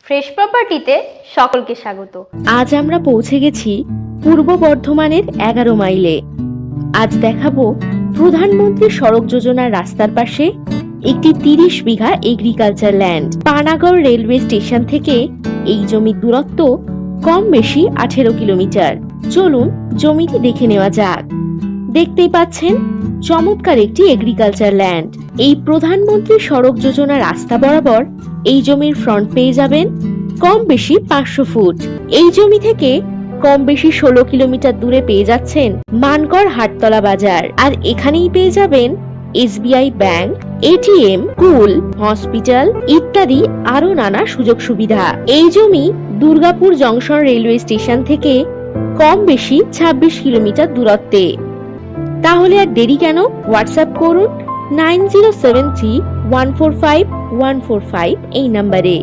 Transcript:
Fresh প্রপার্টিতে সকলকে স্বাগত। আজ আমরা পৌঁছে গেছি পূর্ব বর্ধমানের 11 মাইলে। আজ দেখাবো প্রধানমন্ত্রী সড়ক যোজনার রাস্তার পাশে একটি 30 বিঘা agriculture land. Panagarh railway station থেকে এই জমির দূরত্ব কম বেশি 18 কিলোমিটার। চলুন জমিটি দেখে নেওয়া যাক। দেখতেই পাচ্ছেন চমৎকার একটি এগ্রিকালচার ল্যান্ড। এই প্রধানমন্ত্রী সড়ক যোজনা রাস্তা বরাবর এই জমির ফ্রন্ট পেয়ে যাবেন কম বেশি 500 ফুট। এই জমি থেকে কম বেশি 16 কিলোমিটার দূরে পেয়ে যাচ্ছেন মানকড় হাটতলা বাজার। আর এখানেই পেয়ে যাবেন SBI bank, ATM, school, hospital ইত্যাদি আরো নানা সুযোগ সুবিধা। এই জমি দুর্গাপুর জংশন রেলওয়ে স্টেশন থেকে কম বেশি 26 কিলোমিটার দূরত্বে। তাহলে আর দেরি কেন, হোয়াটসঅ্যাপ করুন 9073145145 এই নম্বরে।